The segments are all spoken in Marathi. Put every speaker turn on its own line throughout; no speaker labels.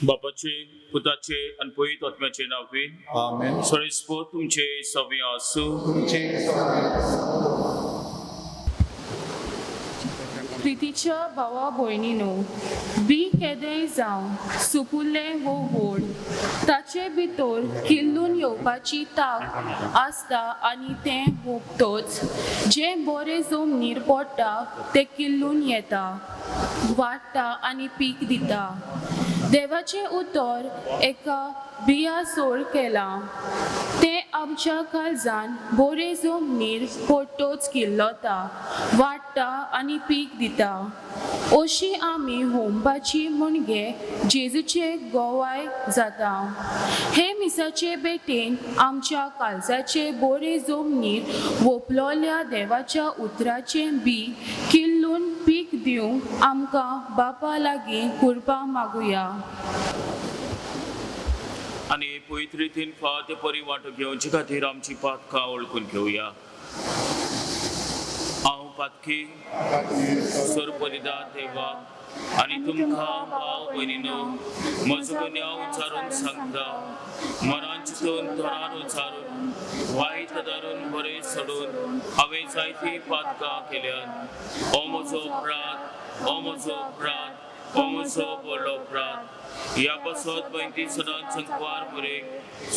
बापाचे पुताचे आणि पवित्र आत्म्याचे नावे
आमेन.
सर्वस्व तुमचे सवे आसू.
प्रितीच्या भावा भयणीनो, बी केदेंय जावं सुपुल्लें वो व्हड ताचे भितर किल्लून येवपाची ताक आसता आनी तें हुपतोच जें बरें जमनीर पडटा तें किल्लून येता, वाडटा आनी पीक दिता. देवाचें उतर एका बिया सोड केलां. तें आमच्या काळजान बरे जमनीर पडटोच किल्लोता, वाडटा आनी पीक दिता. अशी आमी होमपाची म्हणजे जेजूचे गोवाय जाता. हे मिसाचे बेटेन आमच्या काळजाचे बरे जमनीर वोपलोल्या देवाच्या उतराचें बी किल्लून पीक दिवंक आमकां बापा लागीं कृपा मागुया.
आणि पवित्र रितीन फाते परी वांटो घेवचे खातीर आमची पातकां ओळखून घेवया. हांव पातकी सोरपरिदा देवा आनी तुमकां भाव भयणीनो म्हजो गुन्यांव उचारून सांगता. मनान चिंतून तोरान उचारून वायट धरून बरें सोडून हांवें जायतीं पातकां केल्यात. हो म्हजो अपराध, हो म्हजो अपराध, हो म्हजो व्हडलो अपराध. ह्या पासत बँकी सदांच संकवार बरे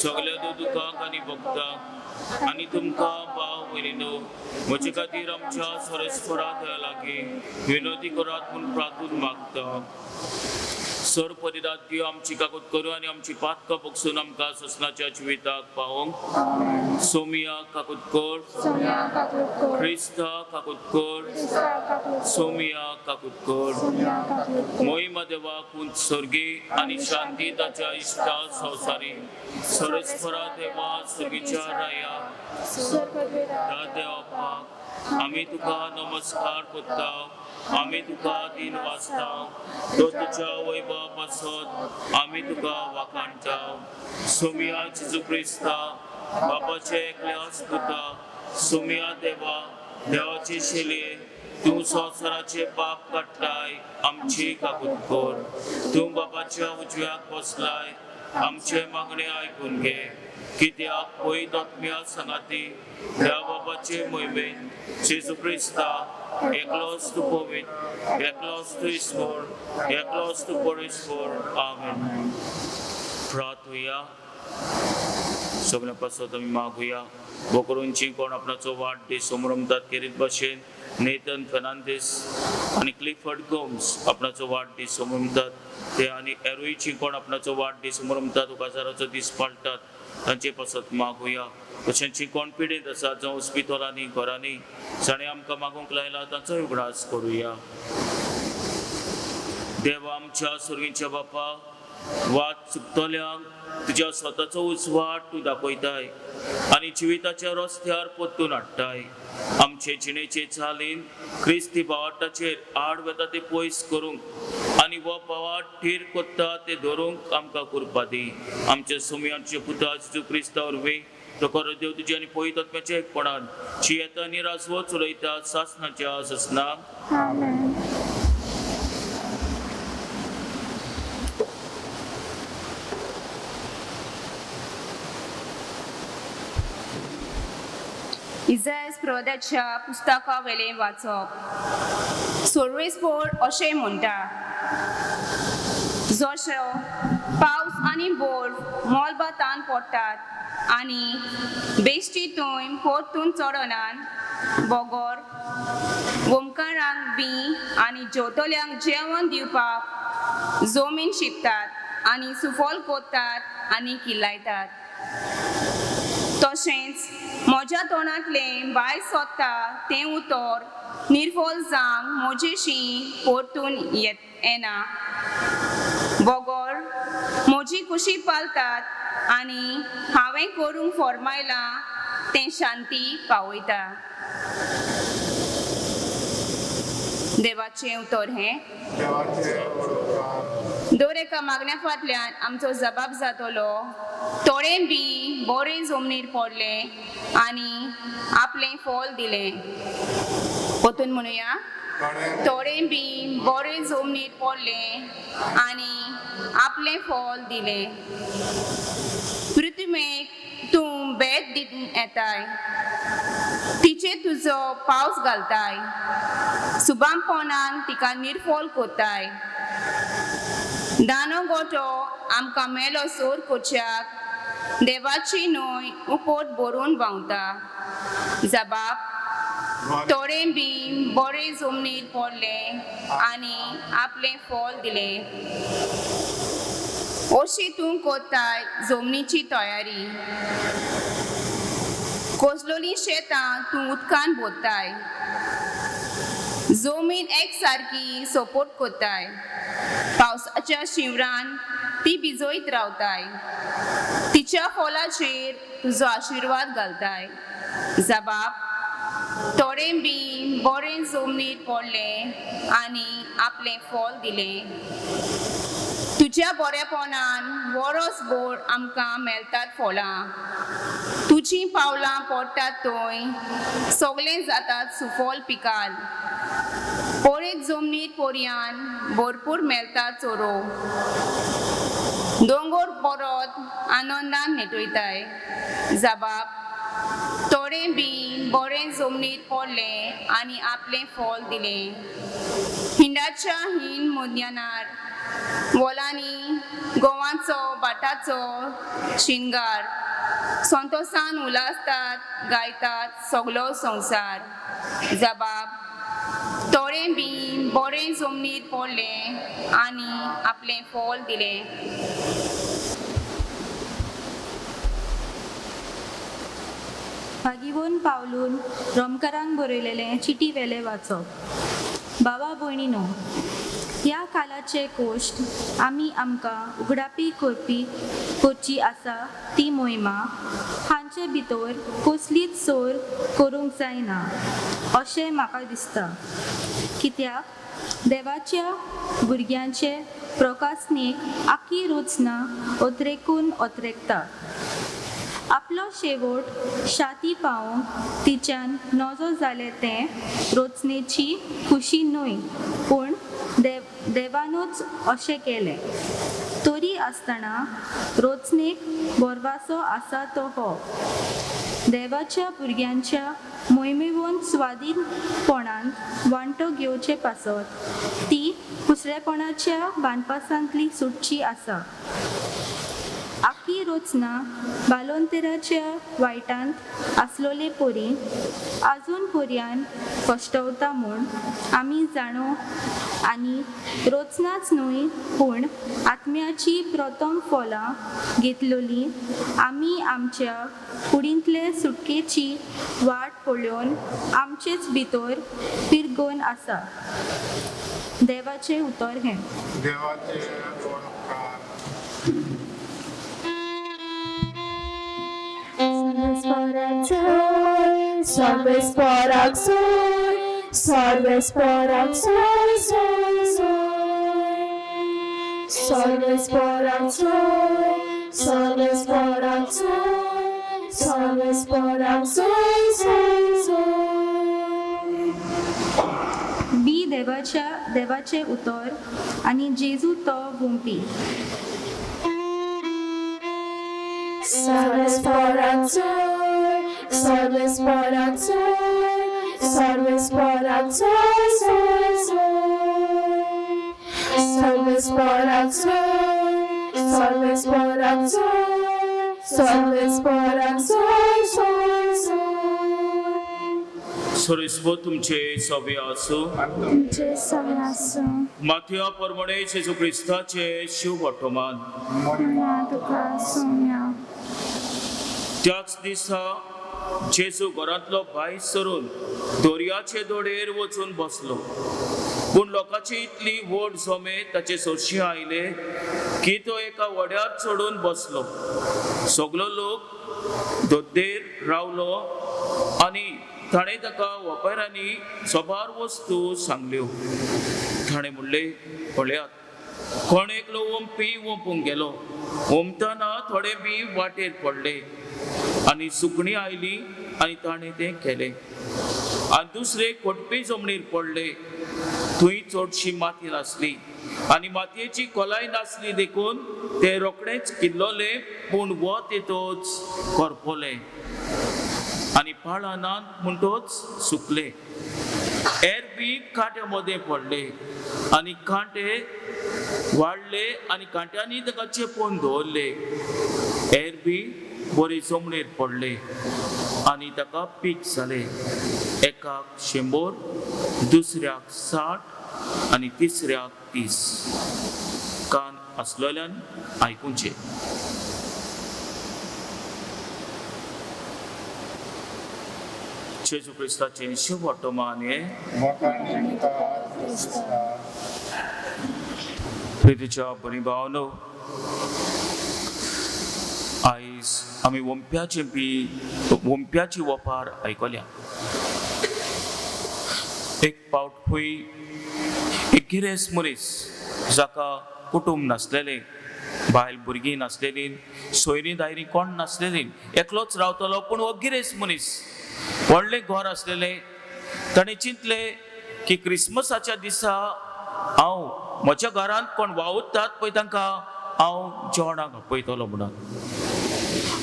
सगळ्या दुकांक आनी भक्तांक आनी तुमकां भाव भयणीनो म्हजे खातीर आमच्या सरस्वरा देवा लागीं विनोदी करात म्हूण प्रार्थून मागता. सर परिदात दिव आमची काकूत करूं आनी आमची पातकां बगसून आमकां ससनाच्या जिविताक पावोंक. सोमिया काकूत कर, क्रिस्ता काकूत कर, सोमिया काकूत कर. मोहिमा देवाक उंच सर्गी आनी शांती ताच्या इश्टा संवसारी सरस्वरा देवा सर्गीच्या राया देवाक आमी तुका नमस्कार करता. आमी तुका दिन वाचता. तो तुज्या वैभवा पासत आमी तुका वाखाणटा. सोमिया जेजू क्रिस्ता बापाचे एकले आसपुता, सोमिया देवा देवाचे शेलये तूं संवसाराचे पाप काडटाय आमची काकूत कर. तूं बापाच्या उजव्याक बसलाय आमचे मागणे आयकून घे. कित्याक पयत आत्म्या सांगाती देवा बापाचे मोहिमेन जेजू क्रिस्ता एकलोच तूं पवित्र, एकलोच तूं इस्वोर, एकलोच तूं परेस्वर. आमेन. प्रार्थुया. सगळ्या पासत आमी मागुया. बोकरूंची कोण आपणाचो वाडदीस समरमतात करीत भाशेन नेथन फेर्नांदीस आनी क्लिफर्ड गोम्स आपणाचो वाडदीस समरमतात ते आनी एरोईची कोण आपणाचो वाडदीस समरमतात उकासाराचो दीस पाळटात तांचे पासत मागुया. तशेंची कॉन्फिडंट आसा जावं हॉस्पिटलांनी घरांनी जाणें आमकां मागूंक लायला ताचोय उगडास करुया. देवा आमच्या सर्गीच्या बापा वाद चुकतल्यांक तुज्या स्वताचो उजवाड तूं दाखयताय आनी जिविताच्या रस्त्यार परतून हाडटाय. आमचे जिणेचे चालीन क्रिस्ती भावाटाचेर आड वेता ते पयस करूंक आनी हो भावाट थीर कोत्ता ते धरूंक आमकां कृपा दी. आमच्या सोमयाचे पुता जेजू क्रिस्ता वरवीं तो खरो देव तुजे आनी पवित्र आत्म्याच्या एकपणान जी येता आनी राजवो चलयता सासनाच्या ससनाक.
इसायास प्रवक्त्याच्या पुस्तका वेले वाचप. सर्वेस्पर अशें म्हणटा, जशो पावस आनी बर्फ मोलबातान पडटात आनी बेश्टी थंय परतून चडनान, बोगोर ओमकारांक बी आनी जेवतल्यांक जेवण दिवपाक जमीन शिंपतात आनी सुफल कोत्तात आनी किल्लायतात. तशेंच म्हज्या तोंडांतलें भायर सोदता तें उतर निर्फल जावंक म्हजेशी परतून येना. बोगोर म्हजी कुशी पालतात आनी हांवें करूंक फरमायलां तें शांती पावयता. देवाचें उतर हें. दर एका मागण्या फाटल्यान आमचो जबाब जातलो. थोडे बी बरे जमनीर पडले आनी आपलें फळ दिलें. परतून म्हणुया, थोडे बी बरे जमनीर पडले आनी आपले फळ दिले. पृथ्वीक तूं बेत दिवन येताय, तिचे तुजो पावस घालताय, सुबामपणान तिका निर्फोल कोत्ताय. दानो गोठो आमकां मेलो सोर कोच्याक देवाची न्हंय उपोट भरून व्हांवता. जबाब थोडे बी बरे जमनीर पडले आनी आपले फळ दिले. अशी तूं कोत्ताय जमनीची तयारी. कोसलोली शेतां तूं उदकान भोत्ताय. जमीन एकसारकी सपोर्ट कोत्ताय. पावसाच्या शिवरान ती भिजयत रावताय. तिच्या फळाचेर तुजो आशिर्वाद घालताय. जबाब थोडे बी बरे जमनीर पडले आनी आपले फळ दिले. तुज्या बरेपणान वरसभर आमकां मेळटात फळां. तुजी पावलां पडटात थंय सगळें जातात सुफल पिकाल. पडीत जमनीर पर्यान भरपूर मेळटा चोरो. दोंगर परत आनंदान नेटयताय. जबाब थोडे बी बरे जमनीर पडले आनी आपले फळ दिले. हिंडाच्या हीन मध्यानार वोलांनी गोवांचो बाटाचो शिंगार. संतोषान उलासतात गायतात सगळो संवसार. जबाब थोडे बी बरे जमनीर पडले आनी आपले फळ दिले.
मागीवन पावलून रोमकारांक बरयलेलें चिटी वेले वाचप. भावा भयणीनो, ह्या कालाचे कोश्ट आमी आमकां उगडापी करची आसा ती मोहिमा हांचे भितर कसलीच सोर करूंक जायना अशें म्हाका दिसता. कित्याक देवाच्या भुरग्यांचे प्रकासनेक आखी रोचना ओतरेकून ओतरेकता. आपलो शेवट शाती पावोवंक तिच्यान नजो जालें तें रोचनेची खुशी न्हय, पूण देवानूच अशें केलें. तरी आसतना रोचनेक बोरवासो आसा तो हो. देवाच्या भुरग्यांच्या मोहिमेवंत स्वाधीनपणान वांटो घेवचे पासत ती कुसरेपणाच्या बानपासांतली सुटची आसा. आखी रोचना बालोंतेराच्या वायटांत आसलोले परी आजून पर्यान कश्टवता म्हूण आमी जाणो आनी रोचनाच न्हय पूण आत्म्याची प्रथम फळां घेतलोली आमी आमच्या कुडींतले सुटकेची वाट पळोवन आमचेच भितर पिरगोवन आसा. देवाचें उतर हें.
Salves por soy, salves por soy, soy, soy. Salves por soy, salves por soy, salves por soy, soy, soy.
बी देवाचे उतर आनी जेजू तो गुंपी.
Salves por soy, salves por soy, salves por soy, soy, soy. Salves por soy, salves por soy, salves por soy, soy, soy.
सोरिस्पो तुमचे सभे आसूं.
तुमचे सगळे आसूं.
माथ्या परमणे जेजू क्रिस्ताचे शिव वर्तमान.
तुका सोम्या.
त्याच दिसा जेजू घरांतलो भायर सरून दोरयाचे दोडेर वचून बसलो. पूण लोकांची इतली व्हड जमे ताचे सोरशी आयले की तो एका वड्यार चडून बसलो. सगलो लोक दोद्देर रावलो आनी ताणें ताका वापेरांनी सोबार वस्तू सांगल्यो. ताणें म्हणलें, पळयात, कोण एकलो ओंपी ओंपूंक गेलो. ओंपतना थोडे बी वाटेर पडले आनी सुकणी आयली आनी ताणें तें केलें. आनी दुसरे कोटपी जमनीर पडले. थंय चडशी माती नासली आनी मातयेची खोलाय नासली देखून ते रोखडेच किल्लोले पूण वत येतोच करपोले आनी पाळानात म्हणटोच सुकले. एरबी कांट्यामध्ये पडले आनी कांटे वाडले आनी कांट्यांनी ताका चेपोवन दवरले. एरबी बरे जमणेर पडले आनी ताका पीक जाले. एकाक 100, दुसऱ्याक 60 आनी तिसऱ्याक 30. कान आसलेल्यान आयकुचें. जेजू क्रिस्ताचें शुभ वर्तमान हे प्रितीच्या बरी भावनो, आयज आमी वंप्याची वपार आयकल्या. एक पावट खंय एक गिरेस्त मनीस जाका कुटुंब नासलेले, बायल भुरगीं नासलेली, सोयरी दायरी कोण नासलेली, एकलोच रावतलो. पूण हो गिरेस्त मनीस व्हडलें घर आसलेले. ताणें चिंतले की क्रिसमसाच्या दिसा हांव म्हज्या घरांत कोण वावुरतात पळय तांकां हांव जेवणाक आपयतलो म्हणून.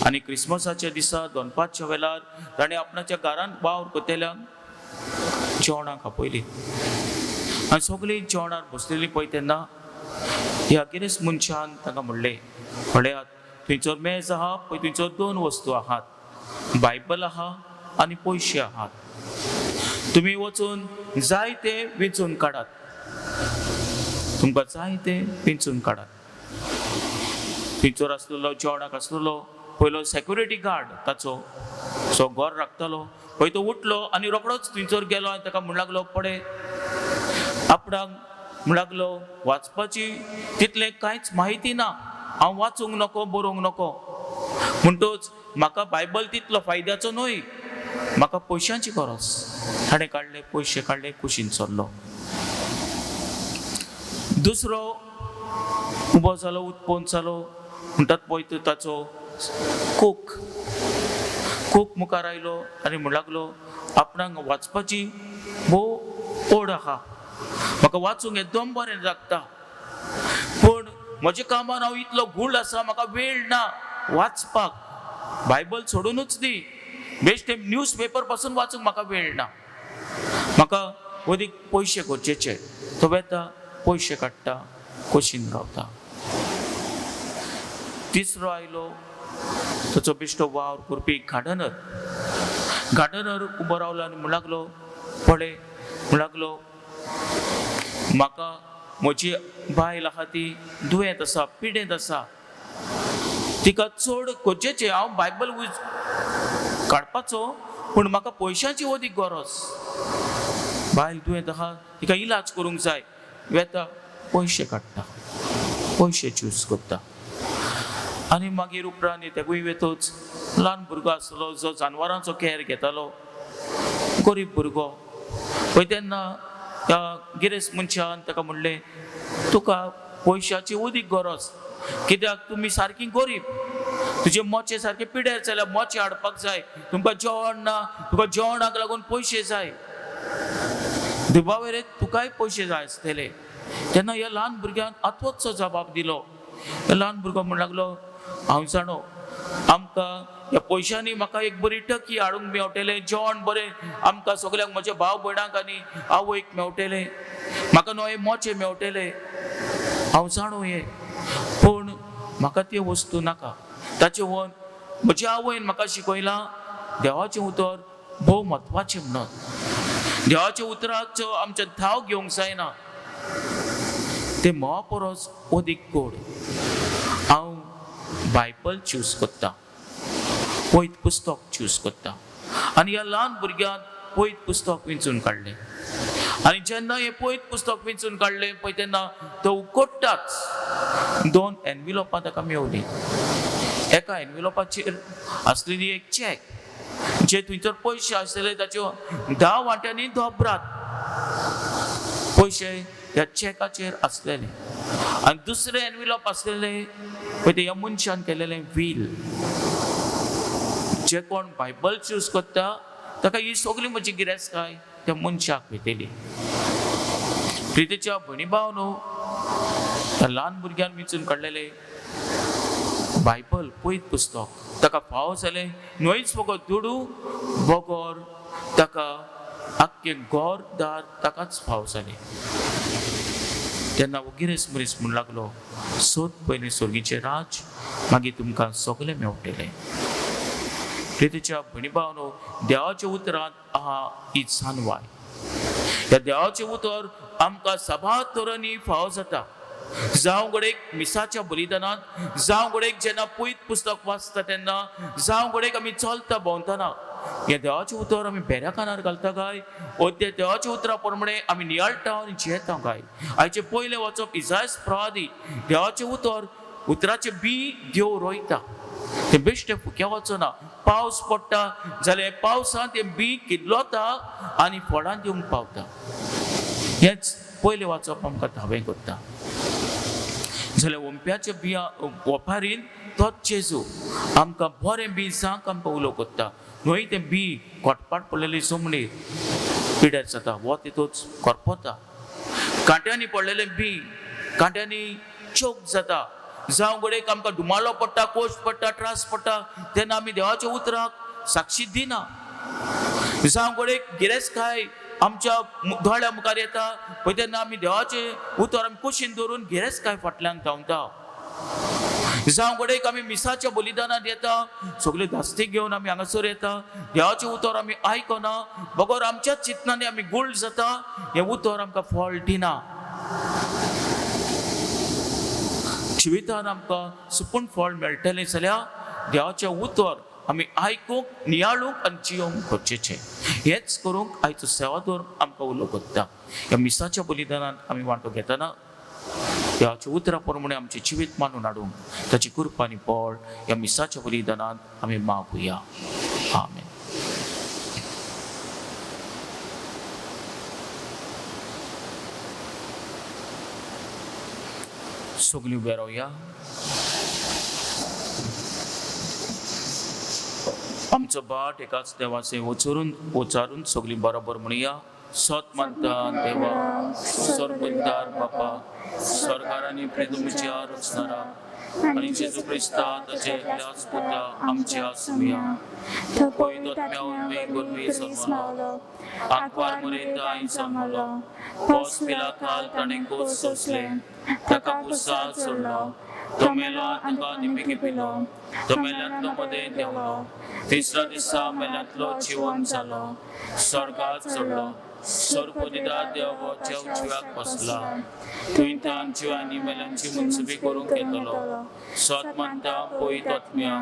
आनी क्रिसमसाच्या दिसा दनपारच्या वेळार ताणें आपणाच्या घरांत वावर कोतेल्यांक जेवणाक आपयली. आनी सगळीं जेवणार बसलेलीं पळय तेन्ना ह्या गिरेस्त मनशान तांकां म्हणलें, पळयात थंयसर मेज आहा पळय, थंयसर 2 वस्तू आहात, बायबल आहा आनी पयशे आहात. तुमी वचून जाय ते वेचून काडात, तुमकां जाय ते वेचून काडात. थंयसर आसलेलो जेवणाक आसलेलो पयलो सेक्युरिटी गार्ड ताचो सो घर राखतालो पळय, तो उठलो आनी रोखडोच थंयसर गेलो आनी ताका म्हणू लागलो, पळय आपणाक म्हणू लागलो, वाचपाची तितलें कांयच म्हायती ना, हांव वाचूंक नको, बरोवंक नको. म्हणटूच म्हाका बायबल तितलो फायद्याचो न्हय, म्हाका पयशांची गरज. ताणें काडले पयशे, काडले, कुशीन चल्लो. दुसरो उबो जालो, उत्पन्न जालो. म्हणटात पळय ताचो कूक मुखार आयलो आनी म्हणू लागलो, आपणाक वाचपाची भोव ओड आहा, म्हाका वाचूंक एकदम बरें लागता, पूण म्हज्या कामान हांव इतलो गूढ आसा, म्हाका वेळ ना वाचपाक. बायबल सोडूनच दी, बेश्टे न्यूज पेपर पासून वाचूंक म्हाका वेळ ना, म्हाका अदीक पयशे गरजेचे. तो वेता, पयशे काडटा, खोशीन रावता. तिसरो आयलो ताचो बेश्टो वावर करपी गार्डनर उबो रावलो आनी म्हणू लागलो, पळय म्हणू लागलो, म्हाका म्हजी बायल आहा ती दुयेंत आसा, पिडेंत आसा, तिका चड गरजेचें, हांव बायबल काडपाचो पूण म्हाका पयशांची अदीक गरज. बायल दुयेंत आहा, तिका इलाज करूंक जाय, वेता पयशे काडटा, पयशे चूज करता. आनी मागीर उपरांत तेगूय वेतोच ल्हान भुरगो आसलो जो जानवरांचो कॅर घेतालो, गरीब भुरगो पळय. तेन्ना त्या गिरेस्त मनशान ताका म्हणलें, तुका पयशांची अदीक गरज, कित्याक तुमी सारकी गरीब, तुजे मोचे सारके पिड्यार जाल्यार मोचे हाडपाक जाय, तुमकां जेवण ना, तुका जेवणाक लागून पयशे जाय, देवावेरें तुकाय पयशे जाय आसतले. तेन्ना ह्या ल्हान भुरग्यान आत्वोचो जबाब दिलो. ल्हान भुरगो म्हणू लागलो, हांव जाणो, आमकां ह्या पयशांनी म्हाका एक बरी टकी हाडूंक मेवटलें, जेवण बरें आमकां सगल्यांक, म्हज्या भाव भयणाक आनी आवयक मेवटलें, म्हाका नवे मोचे मेवटले, हांव जाणो हें, पूण म्हाका ती वस्तू नाका. ताचे वन म्हज्या आवयन म्हाका शिकयलां, देवाचें उतर भोव म्हत्वाचें म्हणून. देवाच्या उतराचो आमच्या ठाव घेवंक जायना, ते म्होवा परस अदीक गोड. हांव बायबल चूज करता, पयत पुस्तक चूज करता. आनी ह्या ल्हान भुरग्यान पयत पुस्तक वेंचून काडलें. आनी जेन्ना हें पयत पुस्तक वेंचून काडलें पळय तेन्ना तो उगडटाच 2 एनविलोपां ताका मेवलीं. एका एनविलोपाचेर आसलेली एक चॅक, जे थंयसर पयशे आसलेले ताच्यो 10 वांट्यांनी धोबरात पयशे ह्या चॅकाचेर आसलेले. आनी दुसरें एनविलोप आसलेले पळय ते ह्या मनशान केलेलें वील. जे कोण बायबल चूज करता ताका ही सगळी म्हजी गिरेस्तकाय त्या मनशाक भेटली. प्रितीच्या भणी भावनो, त्या ल्हान भुरग्यान विचून काडलेले बायबल पयत पुस्तक ताका फाव जालें न्हयच फकत दुडू बोगोर ताका आख्खे गोर दार ताकाच फाव जालें. तेन्ना वगिरेस मरीस म्हूण लागलो, सोद पयलीं स्वर्गीचें राज, मागीर तुमकां सगळें मेवटलें. प्रितीच्या भणी भावनो, देवाच्या उतरांत आहा ही जानवाय. ह्या देवाचें उतर आमकां सबात तरांनी फाव जाता. जावं घडयेक मिसाच्या बलिदानांत, जावं घडयेक जेन्ना पयत पुस्तक वाचता तेन्ना, जावं घडयेक आमी चलता भोंवतना हे देवाचें उतर आमी बेऱ्या कानार घालता काय, वो त्या देवाच्या उतरा प्रमाणे आमी नियाळटा आनी जियेता काय. आयचे पयलें वचप इसायास प्रवादी देवाचें उतराचें बी देव रोयता. ते बेश्टे फुक्या वचना. पावस पडटा जाल्यार पावसांत तें बी किल्लोता आनी फळां दिवंक पावता. हेच पयलें वाचप आमकां धावें करता. जाल्यार ओंप्याच्या बिया ओपारीन तोच जेजू आमकां बरें बी जांक आमकां उलो करता. न्हय तें बी कोटपाट पडलेली जमनीर पिड्यार जाता, वो तितूच करपता. कांट्यांनी पडलेलें बी कांट्यांनी चोक जाता. जावं घडयेक आमकां दुमालो पडटा, कोश्ट पडटा, त्रास पडटा, तेन्ना आमी देवाच्या उतराक साक्षी दिना. जावं घडयेक गिरेस्तकाय आमच्या दोळ्या मुखार येता पळय तेन्ना आमी देवाचें उतर आमी कुशीन दवरून गिरेस्तकाय फाटल्यान धांवता. जावं घडयेक आमी मिसाच्या बलिदानांत येता, सगळे दास्तीक घेवन आमी हांगासर येता, देवाचें उतर आमी आयकना, बगोर आमच्याच चिंतनांनी आमी गुळ जाता, हें उतर आमकां फळ दिना. जिवितांत आमकां सुपूर्ण फळ मेळटलें जाल्यार देवाचें उतर आमी आयकूंक, नियाळूंक आनी जियोंक गरजेचें. हेच करूंक आयचो सेवादोर आमकां उलो करता. ह्या मिसाच्या बलिदानांत आमी वांटो घेतना देवाच्या उतरा प्रमाणे आमचें जिवीत मानून हाडूंक ताची कृपा आनी बळ ह्या मिसाच्या बलिदानांत आमी मागुया. आमेन. सगळीं उबे रावया. आमचो बाट एकाच देवाचे उच्चारून सगळीं बरोबर म्हणुया. सत मानता देवा, सर्वोद्धार बापा, स्वर्गार आनी पृथ्वीच्या रचणारा आनी जेजू क्रिस्ता ताचे एकल्याच पुता आमच्या सुमिया. पयलो मेवमे गुरवी जल्मलो, आंकवार मरयता आई जल्मलो, पोस पिलाताल ताणें कोस सोंसले, ताका कुसाळ सोडलो, तो मेलो आनी ताका निमिकी पिलो, तो मेल्यांतलो मदें देंवलो, तिसऱ्या दिसा मेल्यांतलो जिवन जालो, स्वर्गांत चडलो, सर्वोदिदा देव उजव्याक बसला, थंय तान जिवांनी मेल्यांची मुनसुबी करूंक येतलो. सत मानता पयत आत्म्या,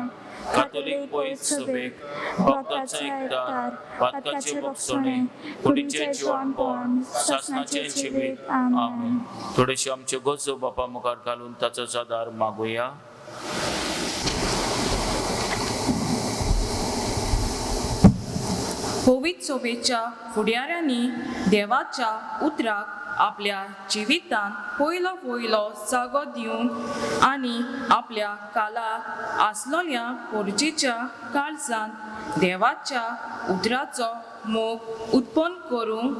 कातोलीक पयत सभेक, भक्तांचो एकदार, पातकाचे भक्षणे, कुडीचें जिवणपण, सासणाचें जिवीत. आमेन. थोडेशे आमच्यो गरजो बापा मुखार घालून ताचो आदार मागुया.
पवित्र सोबेच्या फुडाऱ्यांनी देवाच्या उतराक आपल्या जिवितांत पयलो जागो दिवंक आनी आपल्या काला आसलोल्या पोरजेच्या काळजांत देवाच्या उतराचो मोग उत्पन्न करूंक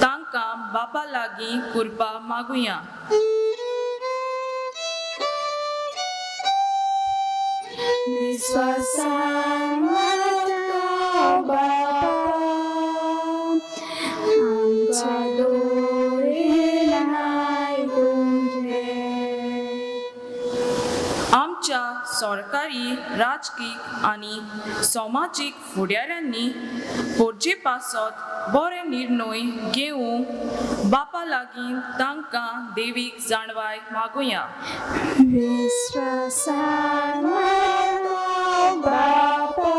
तांकां बापा लागीं कृपा मागुया.
विश्वासान मानता बापा, आमच्या दोळेन आयकून घे.
आमच्या सरकारी, राजकीय आनी समाजीक फुडाऱ्यांनी पोरजे पासत बरे निर्णय घेवंक बापा लागीं तांकां देवीक जाणवाय मागुया.
विश्वासान मानता बापा,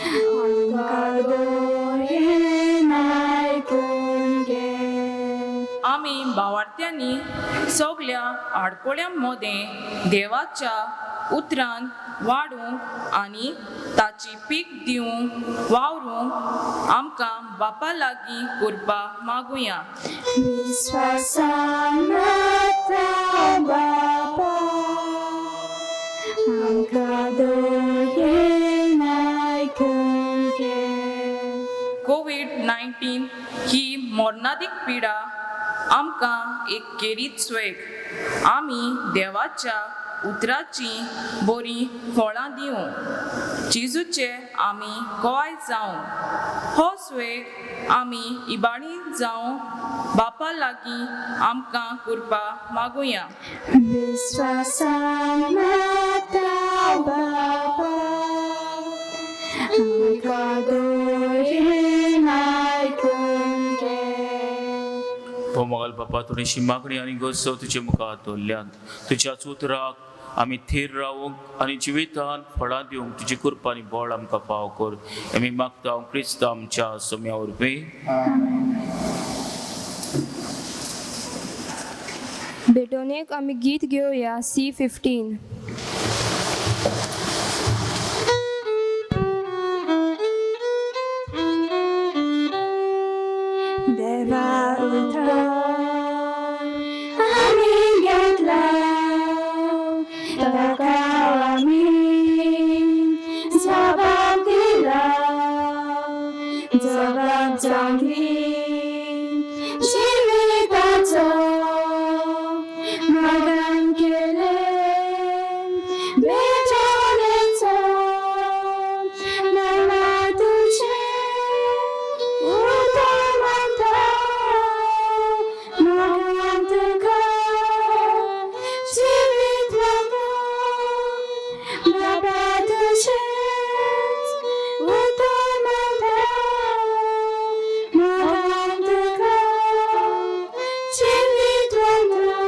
आमच्या दोळेन आयकून घे.
आमी भावार्थ्यांनी सगळ्या आडकोळ्यांमध्ये देवाच्या उतरांत वाडूंक आनी ताची पीक दिवंक वावरूंक आमकां बापा लागीं कृपा मागुया.
विश्वासान मानता बापा, आमच्या दोळेन आयकून घे.
कोविड-19 ही मरणादीक पिडा आमकां एक केरीत स्वेग आमी देवाच्या उतराची बरी फळां दिवं जेजूचे आमी गोंय जावं हो स्वेग आमी इबाणी जावं बापा लागीं आमकां कृपा मागुया
विश्वासान माता बाबा आमकां दोयेन आयकून घे
पोमगल बापा थोडीशी मागणी आणि गरजो तुजे मुखार दवरल्यान तुज्याच उतराक आमी थीर रावूंक आनी जिवितान फळां दिवंक तुजी कृपा आनी बळ आमकां फाव कर आमी मागता क्रिस्त आमच्या सोम्या वरवीं
बेटोनेक आमी गीत घेवया C15
देवा उतर आमी घेतला ताका आमी जबाब दिला जबाब जावली जिविताचो मागण केले बेटोनेचो नामा तुझे उतर माता मागण तुका जिवीत मागो बाबा तुझेच उतर माता मागण तुका जिवीत मागो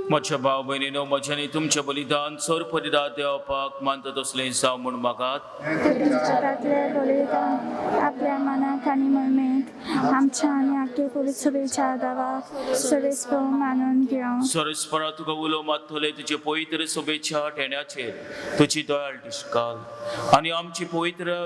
म्हज्या भाव भयणीनो म्हज्यानी तुमचें बलिदान सोर परिदान देवपाक मानता तसलें जावं म्हूण मागात
जगातले बलिदान आपल्या मनाक आनी मोहिमेक आमच्या आनी आख्खे पवित्र सभेच्या दावा सरेस्प मानून घेवं
सरस्परा तुका उलो मात्तले तुजे पवित्र सोबेच्या टेण्याचेर तुजी दयाळ दिश्काल आनी आमची पवित्र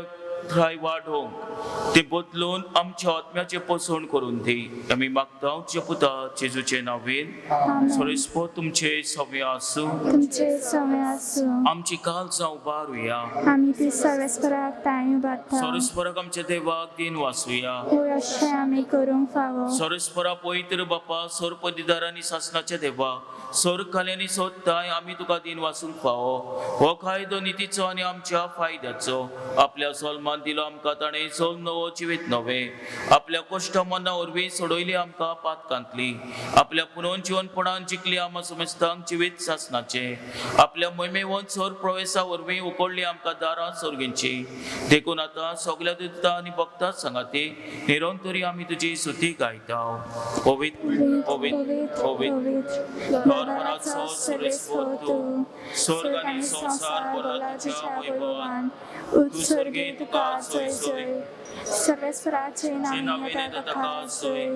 थ्राय वाडोवंक ते बदलून आमच्या आत्म्याचे पोसण करून दी आमी मागता तुज्या पुता जेजूचे नांवेन सरस्प तुमचे सव्य आसूं
तुमचे सवय आसूं
आमची काळजां उबारुया
आमी ती सर्वेस्पराक ताळी उबारता
सरस्पराक आमच्या देवाक दिन वाचुया
होय अशें आमी करूंक फावो
सरस्परा पवित्र बापा सोर पदिदारांनी सासनाचे देवा सोर खाल्यांनी सोदताय आमी तुका दिन वाचूंक फावो हो कायदो नितीचो आनी आमच्या फायद्याचो आपल्या सलमान दिलो आमकां ताणें सोल नवो जिवीत नवे आपल्या कश्ट मना वरवीं सोडयली आमकां पातकांतली आपल्या पुनोवन जिवनपणान जिखली आमा समस्तांक जिवीत सासनाचे आपल्या मोहिमेवंत सोर प्रवेशा वरवीं उकडली आमकां दारां सोर्गींची देखून आतां सगल्या दुता आनी भक्तां सांगाती निरंतरी आमी तुजी स्तुती गायता पवित्र पवित्र पवित्र धर्मराजो सर्वेस्वर तूं स्वर्ग आनी संसार भरला तुज्या वैभवान
उत्सर्गी तुका जय जय सर्वेस्पराचे नामे ताका जय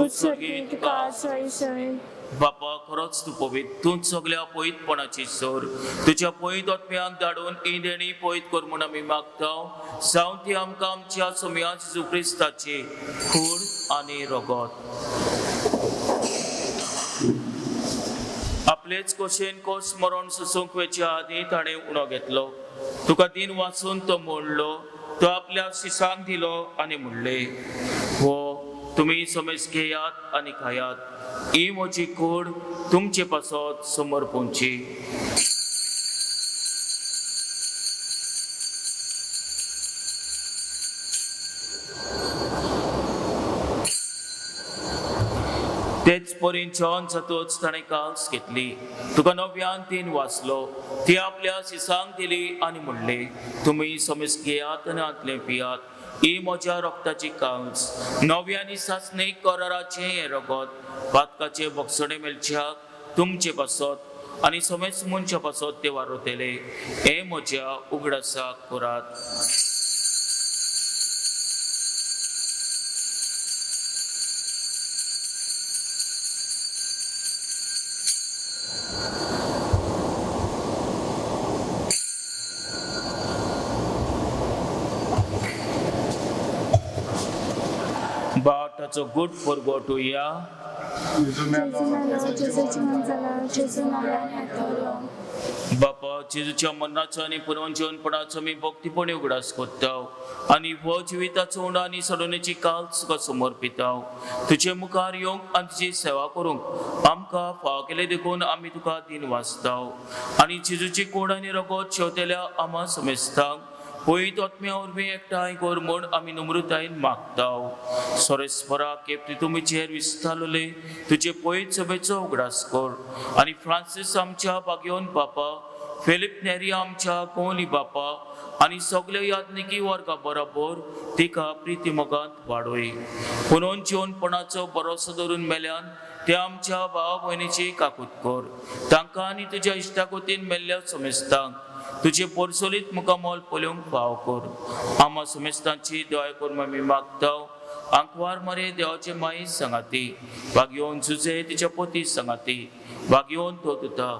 उत्सर्गी तुका जय जय
बापा खरोच तूं पवित्र तूंच सगल्या पवित्रपणाची सोर तुज्या पवित्र आत्म्याक धाडून ही देणी पवित्र कर म्हूण आमी मागता जावं ती आमकां आमच्या सोम्या जेजू क्रिस्ताची खूड आनी रगत आपलेच कोशेन कोस मरण सुसूंक वेच्या आदी ताणें उणो घेतलो तुका दिन वाचून तो मोडलो तो आपल्या शिसांक दिलो आनी म्हणले हो तुमी समेज घेयात आनी खायात ही म्हजी कूड तुमचे पासत समोर पोवची तेच परीन जॉन जातूच ताणें काल्स घेतली तुका नव्यान तीन वाचलो ती आपल्या शिसांक दिली आनी म्हणले तुमी समेज घेयात आनी आतले पियात ही म्हज्या रक्ताची काल्स नव्यानी सासणे कराराचे हे रगत पातकाचे भक्षणे मेलच्याक तुमचे पासत आनी समेज मनच्या पासत ते वारोतेले हे म्हज्या उगडासाक करात पापाचो गुट परगटुया.
जेजू मेलो जेजू जिवन जाला जेजू नव्यान येतलो.
बापा जेजूच्या मरणाचो आनी पुनर्जीवनपणाचो आमी भक्तीपणे उगडास कोत्ताव आनी हो जिविताचो उंडा आनी सडणेची काल तुका समर्पिताव. तुजे मुखार येवंक आनी तुजी सेवा करूंक आमकां फाव केले देखून आमी तुका दिन वाचताव आनी जेजूची कोड आनी रगत शेवतेल्या आमा समेस्तांक पयत आत्म्या वरवीं एकठांय कर म्हूण आमी नम्रतायेन मागताव. सोरेस्परा केप्ती तुमी चेर विस्तारले तुजे पयत सभेचो उगडास कर आनी फ्रांसीस आमच्या बागेवन बापा, फिलिप नेरी आमच्या कोहली बापा आनी सगळे याज्ञिकी वर्गा बरोबर तिका प्रिती मोगांत वाडोय. पुनोन जीवनपणाचो भरोसो धरून मेल्यान ते आमच्या भाव भयणीची काकूत कर. तांकां आनी तुज्या इश्टाकोतीन मेल्ल्या समेस्तांक तुजे परसोलीत मुखामोल पळोवंक फाव कर. आमा समेस्तांची दया करून आमी मागताव. आंकवार मरे देवाचे माई सांगाती, भाग्योन जुजे तिच्या पोती सांगाती, भाग्योन तोतुता,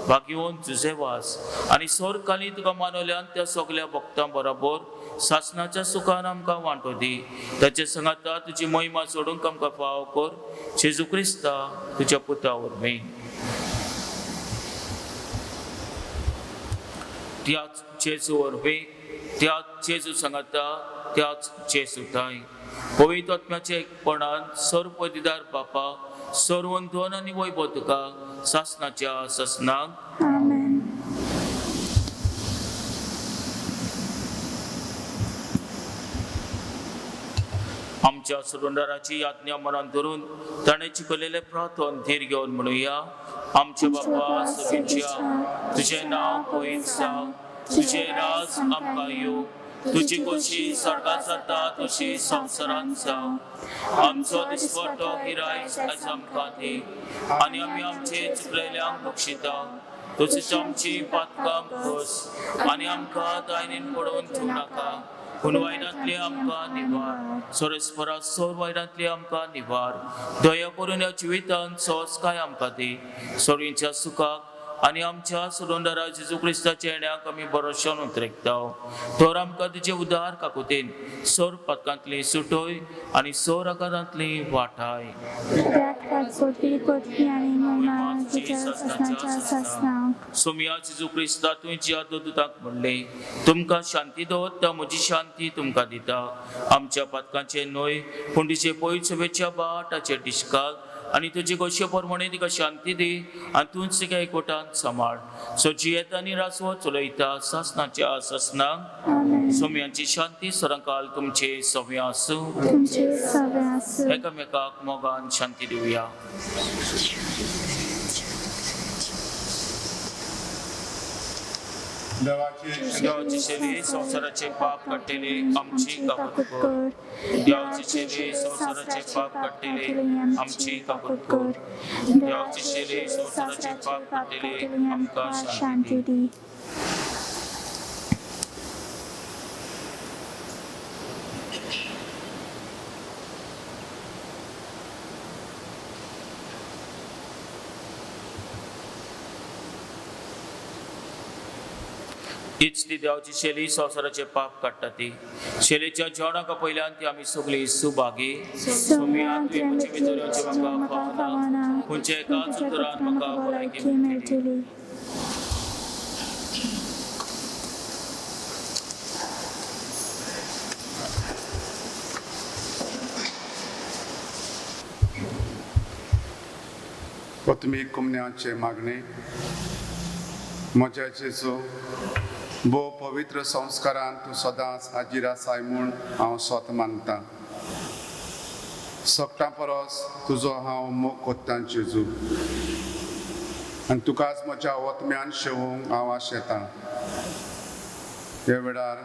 भाग्योन जुजे वास आनी सोर काली तुका मानवल्यान त्या सगळ्या भक्तां बरोबर सासनाच्या सुखान आमकां वांटो दी. ताचे सांगाता तुजी महिमा सोडूंक आमकां फाव कर. जेजू क्रिस्ता तुज्या पुता वरवीं. त्याच जेजू वरवीं, त्याच जेजू सांगाता, त्याच जेजू ताई पवित्र आत्म्याचे एकपणान सर्व पदवीदार बापा, सर्वंतवन आनी वैभव तुका सासनाच्या ससनाक.
आमेन.
आमच्या सुरुंदराची आज्ञा मनान धरून ताणें शिकयलेले प्रार्थन धीर घेवन म्हणुया. आमचे बापा सगळ्यांच्या तुझें नांव पवित्र जावं, तुझें राज आमकां येवं, तुजी कशी स्वर्गांत जाता तशी संवसारांत जावं. आमचो दिसपट्टो गिरायक आयज आमकां दी आनी आमी आमचे चुकलेल्यांक बक्षिता. तशीच आमची पातकां खोस आनी आमकां दायनीन पडोवन दिवं नाका, पूण वायटांतली आमकां निवार. सोरेस्परा सोर वायटांतली आमकां निवार. दया करून ह्या जिवितांत सोंस्काय आमकां दी. सोरींच्या सुखाक आनी आमच्या सुरोंदरा जेजू क्रिस्ताच्या येण्याक आमी भरोशान उतरेकताव. तर आमकां तुजे उदार काकुतेन सोर पदकांतली सुटोय आनी सोर आकारांतली वाटाय. सोम्या जेजू क्रिस्ता तुमच्या दोतोताक म्हणले, तुमकां शांती दवरता, म्हजी शांती तुमकां दिता. आमच्या पदकांचे न्हय पूण तुजे पयत सभेच्या बाटाचेर दिश्काल आनी तुजे गोश्ये प्रमाणे तिका शांती दी आनी तूंच तिका एकवटान सांबाळ. सो जियेता आनी रासवो चलयता सासनाच्या ससनाक. सोम्यांची शांती सदांकाल तुमचे सव्या आसूं. एकामेकाक मोगान शांती दिवया. देवाची सेवे संसाराचे पाप काडटेले आमची काकूत कर. देवाची सेवे संसाराचे पाप काडटेले आमची काकूत कर. देवाची सेवे संसाराचे पाप काडटेले आमकां शांती दी. हीच ती देवाची शेली संसाराचे पाप काडटा ती. शेलीच्या जेवणाका पयल्यान ती आमी सगळी सुभागी. सोम्या तुवें म्हजे भितरचे म्हाका पावना, खंयच्या एकाच उतरान म्हाका भलायकी मेळटली.
तुमी कुमन्याचे मागणे. म्हज्या जेजू, भोव पवित्र संस्कारान तूं सदांच हाजीर आसाय म्हूण हांव स्वत मानतां. सगळ्यां परस तुजो हांव मोग कोत्तां जेजू, आनी तुकाच म्हज्या ओतम्यान शेवूंक हांव आशेतां. ह्या वेळार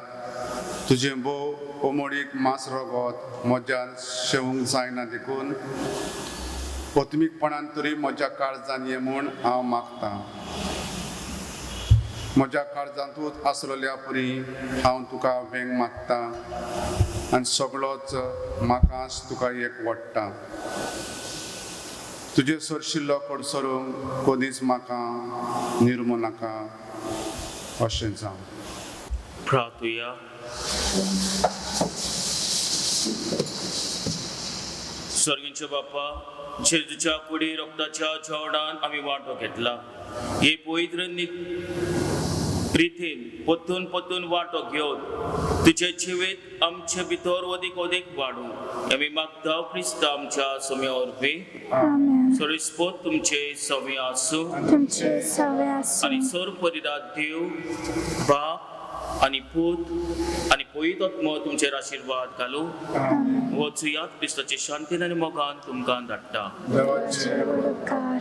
तुजें भोव ओमोडीक मास रगत म्हज्यान शेवूंक जायना देखून ओतमीकपणान तरी म्हज्या काळजान ये म्हूण हांव मागतां. म्हज्या काळजांतूच आसलेल्या परी हांव तुका वेंग मागतां आनी सगळोच म्हाकाच तुका एक वडटा. तुजे सरशिल्लो कडसरूंक कधीच म्हाका निर्मू नाका अशें जावं.
प्रार्थुया. स्वर्गीय बाप्पा, जेजूच्या कुडी रक्ताच्या जेवणान आम्ही वांटो घेतला. हे पवित्र रितीन पोतून पोतून वांटो घेवन तुझे जिवीत आमचे भितर अदीक अदीक वाडूं आमी मागता क्रिस्त आमच्या सोम्या वरवी.
आमेन.
सर्वस्पोत तुमचे सवी आसूं
तुमचे सवे आसूं.
आणि सर्व परिरात देव बाप आणि पूत आणि पवित्र आत्मा तुमचेर आशीर्वाद घालूं. वचुयात क्रिस्ताचे शांतीन आनी मोगान तुमकां धाडटा.
देवाचे
उपकार